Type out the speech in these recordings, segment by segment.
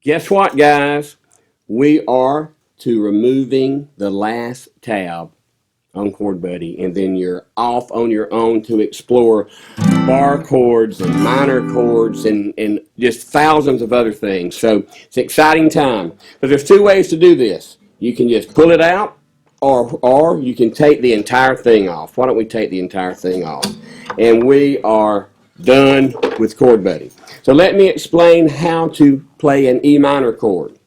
Guess what, guys? We are to removing the last tab on ChordBuddy, and then you're off on your own to explore bar chords and minor chords and just thousands of other things. So it's an exciting time. But there's two ways to do this. You can just pull it out, or you can take the entire thing off. Why don't we take the entire thing off? And we are done with ChordBuddy. So let me explain how to play an E minor chord.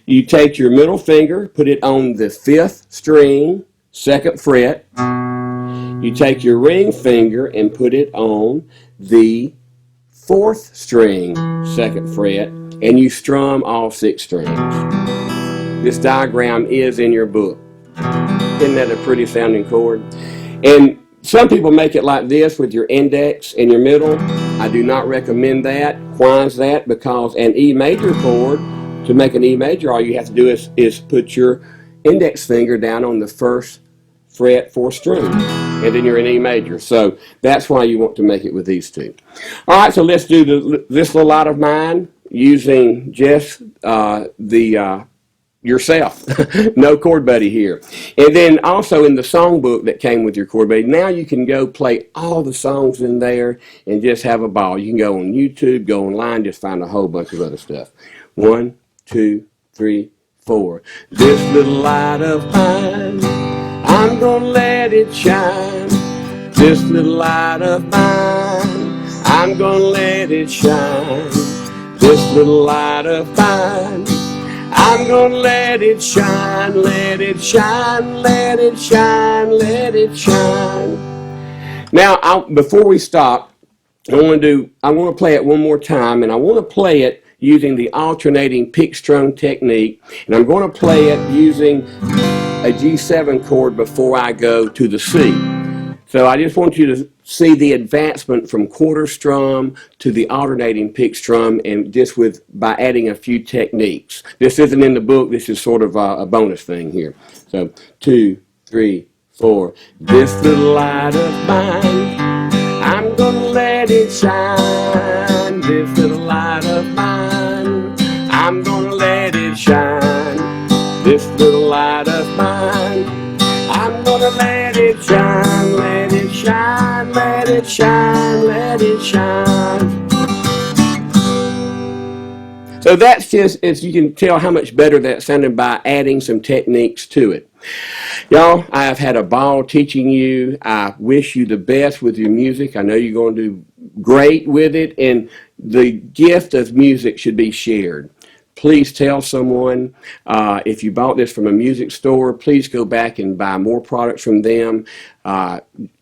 You take your middle finger, put it on the 5th string, 2nd fret. You take your ring finger and put it on the 4th string, 2nd fret, and you strum all 6 strings. This diagram is in your book. Isn't that a pretty sounding chord? And some people make it like this with your index and your middle. I do not recommend that. Why is that? Because an E major chord, to make an E major, all you have to do is put your index finger down on the 1st fret, 4th string, and then you're in E major. So that's why you want to make it with these two. All right, so let's do this little light of mine using just yourself. No ChordBuddy here. And then also in the songbook that came with your ChordBuddy, now you can go play all the songs in there and just have a ball. You can go on YouTube, go online, just find a whole bunch of other stuff. 1, 2, 3, 4. This little light of mine, I'm gonna let it shine. This little light of mine, I'm gonna let it shine. This little light of mine, I'm gonna let it shine, let it shine, let it shine, let it shine. Now, before we stop, I want to play it one more time, and I want to play it using the alternating pick strum technique, and I'm going to play it using a G7 chord before I go to the C. So I just want you to see the advancement from quarter strum to the alternating pick strum, and just by adding a few techniques. This isn't in the book. This is sort of a bonus thing here. So 2, 3, 4. This little light of mine, I'm gonna let it shine. This little light of mine, I'm gonna let it shine. This little light of mine, I'm gonna let it shine, let it shine, let it shine, let it shine. So that's just, as you can tell, how much better that sounded by adding some techniques to it. Y'all, I have had a ball teaching you. I wish you the best with your music. I know you're going to do great with it, and the gift of music should be shared. Please tell someone. If you bought this from a music store, please go back and buy more products from them.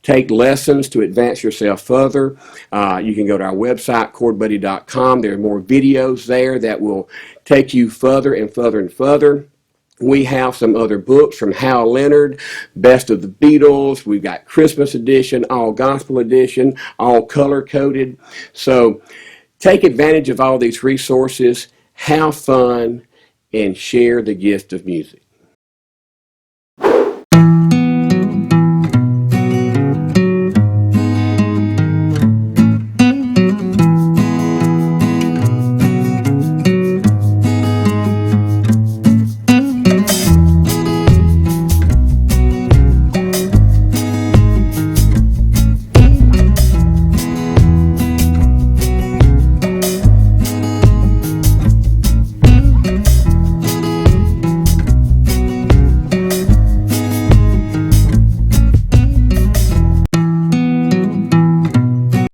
Take lessons to advance yourself further. You can go to our website, ChordBuddy.com. There are more videos there that will take you further and further and further. We have some other books from Hal Leonard, Best of the Beatles. We've got Christmas edition, all gospel edition, all color-coded. So take advantage of all these resources, have fun, and share the gift of music.